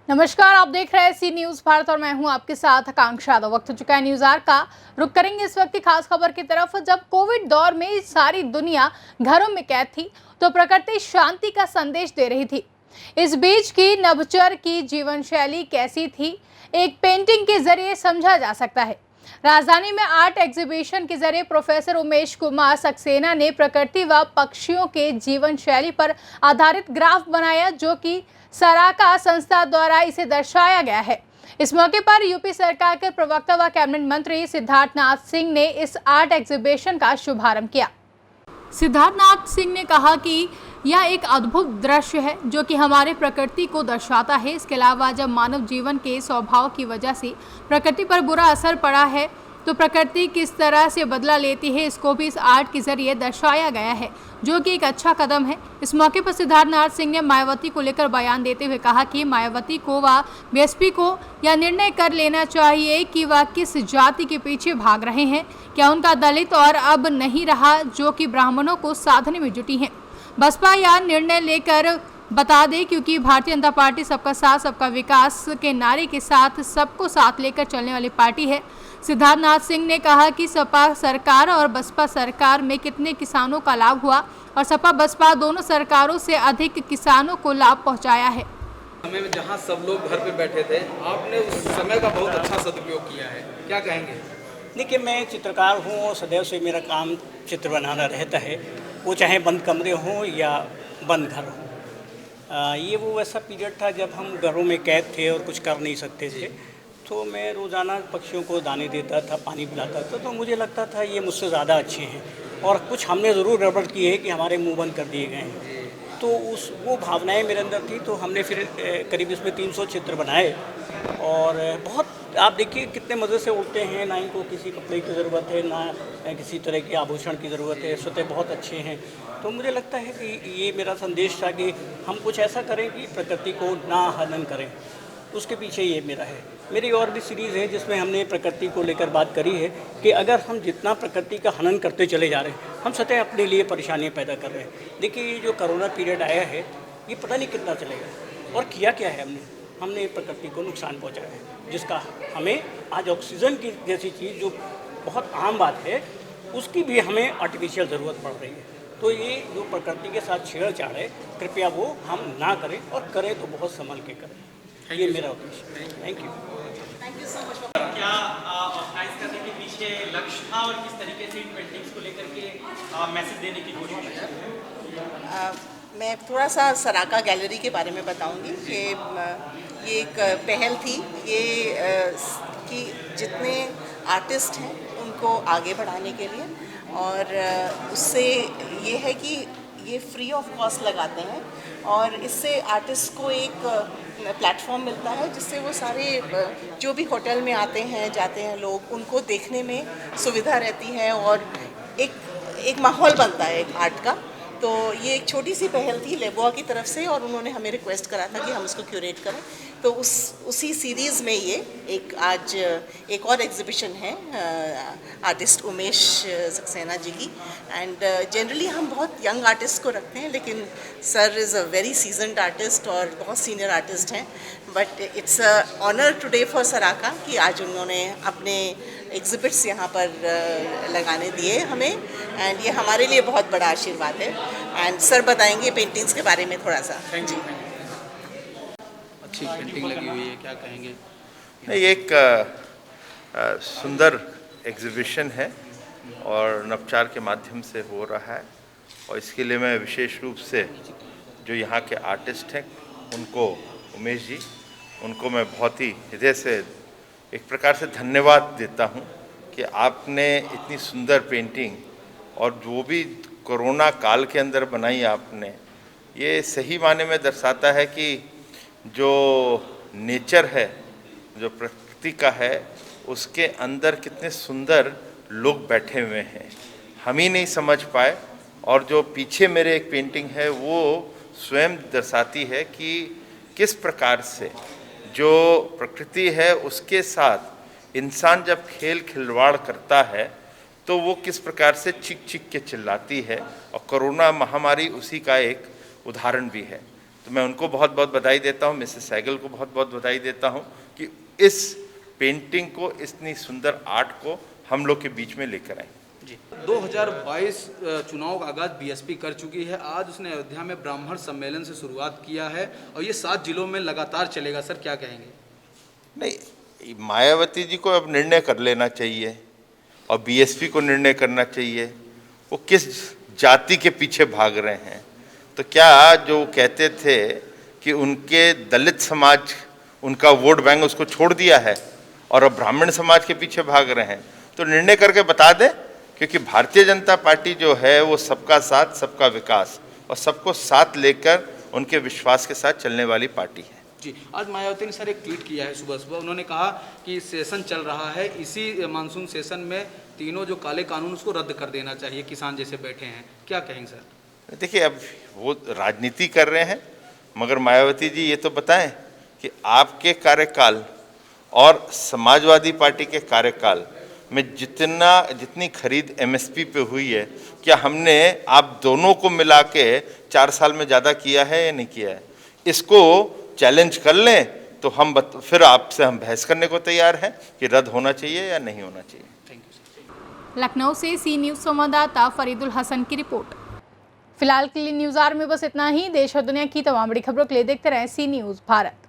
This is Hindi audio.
नमस्कार, आप देख रहे हैं सी न्यूज भारत और मैं हूं आपके साथ आकांक्षा यादव। वक्त हो चुका है न्यूज आवर का। रुक करेंगे इस वक्त की खास खबर की तरफ। जब कोविड दौर में सारी दुनिया घरों में कैद थी तो प्रकृति शांति का संदेश दे रही थी। इस बीच की नभचर की जीवन शैली कैसी थी, एक पेंटिंग के जरिए समझा जा सकता है। राजधानी में आर्ट एग्जीबिशन के जरिए प्रोफेसर उमेश कुमार सक्सेना ने प्रकृति व पक्षियों के जीवन शैली पर आधारित ग्राफ बनाया, जो कि सराका संस्था द्वारा इसे दर्शाया गया है। इस मौके पर यूपी सरकार के प्रवक्ता व कैबिनेट मंत्री सिद्धार्थनाथ सिंह ने इस आर्ट एग्जीबिशन का शुभारंभ किया। सिद्धार्थनाथ सिंह ने कहा कि यह एक अद्भुत दृश्य है जो कि हमारे प्रकृति को दर्शाता है। इसके अलावा जब मानव जीवन के स्वभाव की वजह से प्रकृति पर बुरा असर पड़ा है तो प्रकृति किस तरह से बदला लेती है, इसको भी इस आर्ट के जरिए दर्शाया गया है, जो कि एक अच्छा कदम है। इस मौके पर सिद्धार्थनाथ सिंह ने मायावती को लेकर बयान देते हुए कहा कि मायावती को व बीएसपी को यह निर्णय कर लेना चाहिए कि वह किस जाति के पीछे भाग रहे हैं। क्या उनका दलित और अब नहीं रहा जो कि ब्राह्मणों को साधने में जुटी हैं। बसपा यह निर्णय लेकर बता दें, क्योंकि भारतीय जनता पार्टी सबका साथ सबका विकास के नारे के साथ सबको साथ लेकर चलने वाली पार्टी है। सिद्धार्थनाथ सिंह ने कहा कि सपा सरकार और बसपा सरकार में कितने किसानों का लाभ हुआ और सपा बसपा दोनों सरकारों से अधिक किसानों को लाभ पहुंचाया है। समय में जहां सब लोग घर पे बैठे थे, आपने उस समय का बहुत अच्छा सदुपयोग किया है, क्या कहेंगे? देखिए, मैं चित्रकार हूँ और सदैव से मेरा काम चित्र बनाना रहता है, वो चाहे बंद कमरे हों या बंद घर हों। ये वो वैसा पीरियड था जब हम घरों में कैद थे और कुछ कर नहीं सकते थे, तो मैं रोज़ाना पक्षियों को दाने देता था, पानी पिलाता था, तो मुझे लगता था ये मुझसे ज़्यादा अच्छे हैं और कुछ हमने ज़रूर गड़बड़ की है कि हमारे मुंह बंद कर दिए गए हैं। तो वो भावनाएं मेरे अंदर थी, तो हमने फिर करीब इसमें 300 चित्र बनाए और बहुत आप देखिए कितने मज़े से उड़ते हैं, ना इनको किसी कपड़े की ज़रूरत है, ना किसी तरह के आभूषण की ज़रूरत है, स्वतः बहुत अच्छे हैं। तो मुझे लगता है कि ये मेरा संदेश था कि हम कुछ ऐसा करें कि प्रकृति को ना हनन करें, उसके पीछे ये मेरा है। मेरी और भी सीरीज़ है जिसमें हमने प्रकृति को लेकर बात करी है कि अगर हम जितना प्रकृति का हनन करते चले जा रहे हैं, हम सतह अपने लिए परेशानियां पैदा कर रहे हैं। देखिए, ये जो कोरोना पीरियड आया है, ये पता नहीं कितना चलेगा और किया क्या है हमने प्रकृति को नुकसान पहुंचाया है, जिसका हमें आज ऑक्सीजन की जैसी चीज़ जो बहुत आम बात है, उसकी भी हमें आर्टिफिशियल ज़रूरत पड़ रही है। तो ये जो प्रकृति के साथ छेड़छाड़ है, कृपया वो हम ना करें और करें तो बहुत संभल के करें। ये मेरा उद्देश्य है। Thank you so much. क्या ऑर्गेनाइज करने के पीछे लक्ष्य था और किस तरीके से इन पेंटिंग्स को लेकर के मैसेज देने की कोशिश है? मैं थोड़ा सा सराका गैलरी के बारे में बताऊंगी कि ये एक पहल थी ये कि जितने आर्टिस्ट हैं उनको आगे बढ़ाने के लिए, और उससे ये है कि ये फ्री ऑफ कॉस्ट लगाते हैं और इससे आर्टिस्ट को एक प्लेटफॉर्म मिलता है जिससे वो सारे जो भी होटल में आते हैं जाते हैं लोग, उनको देखने में सुविधा रहती है और एक माहौल बनता है एक आर्ट का। तो ये एक छोटी सी पहल थी लेबुआ की तरफ से और उन्होंने हमें रिक्वेस्ट करा था कि हम इसको क्यूरेट करें। तो उसी सीरीज़ में ये आज एक और एग्जीबिशन है आर्टिस्ट उमेश सक्सेना जी की। एंड जनरली हम बहुत यंग आर्टिस्ट को रखते हैं, लेकिन sir is a very seasoned artist और बहुत सीनियर आर्टिस्ट हैं। But it's a honour today for सराका कि आज उन्होंने अपने एग्जिबिट्स यहाँ पर लगाने दिए हमें, एंड ये हमारे लिए बहुत बड़ा आशीर्वाद है। एंड सर बताएंगे पेंटिंग्स के बारे में थोड़ा सा। जी, अच्छी पेंटिंग लगी हुई है, क्या कहेंगे? नहीं, एक सुंदर एग्जीबिशन है और नवचार के माध्यम से हो रहा है, और इसके लिए मैं विशेष रूप से जो यहाँ के आर्टिस्ट हैं उनको, उमेश जी, उनको मैं बहुत ही हृदय से एक प्रकार से धन्यवाद देता हूँ कि आपने इतनी सुंदर पेंटिंग और जो भी कोरोना काल के अंदर बनाई आपने, ये सही माने में दर्शाता है कि जो नेचर है, जो प्रकृति का है, उसके अंदर कितने सुंदर लोग बैठे हुए हैं, हम ही नहीं समझ पाए। और जो पीछे मेरे एक पेंटिंग है वो स्वयं दर्शाती है कि किस प्रकार से जो प्रकृति है उसके साथ इंसान जब खेल खिलवाड़ करता है तो वो किस प्रकार से चीख चीख के चिल्लाती है, और कोरोना महामारी उसी का एक उदाहरण भी है। तो मैं उनको बहुत बहुत बधाई देता हूँ, मिसेस सहगल को बहुत बहुत बधाई देता हूँ कि इस पेंटिंग को, इतनी सुंदर आर्ट को हम लोग के बीच में लेकर आए। 2022 चुनाव का आगाज बीएसपी कर चुकी है। आज उसने अयोध्या में ब्राह्मण सम्मेलन से शुरुआत किया है और ये 7 जिलों में लगातार चलेगा। सर क्या कहेंगे? नहीं, मायावती जी को अब निर्णय कर लेना चाहिए और बीएसपी को निर्णय करना चाहिए वो किस जाति के पीछे भाग रहे हैं। तो क्या जो कहते थे कि उनके दलित समाज, उनका वोट बैंक उसको छोड़ दिया है और अब ब्राह्मण समाज के पीछे भाग रहे हैं, तो निर्णय करके बता दें, क्योंकि भारतीय जनता पार्टी जो है वो सबका साथ, सबका विकास और सबको साथ लेकर उनके विश्वास के साथ चलने वाली पार्टी है। जी, आज मायावती ने सर एक ट्वीट किया है सुबह सुबह। उन्होंने कहा कि सेशन चल रहा है, इसी मानसून सेशन में तीनों जो काले कानून उसको रद्द कर देना चाहिए, किसान जैसे बैठे हैं। क्या कहेंगे सर? देखिए, अब वो राजनीति कर रहे हैं, मगर मायावती जी ये तो बताएं कि आपके कार्यकाल और समाजवादी पार्टी के कार्यकाल में जितनी खरीद एमएसपी पे हुई है, क्या हमने आप दोनों को मिला के 4 साल में ज़्यादा किया है या नहीं किया है? इसको चैलेंज कर लें तो फिर आपसे हम बहस करने को तैयार हैं कि रद्द होना चाहिए या नहीं होना चाहिए। Thank you. लखनऊ से सी न्यूज़ संवाददाता फरीदुल हसन की रिपोर्ट। फिलहाल के लिए न्यूज़ आवर में बस इतना ही। देश और दुनिया की तमाम बड़ी खबरों के लिए देखते रहें सी न्यूज़ भारत।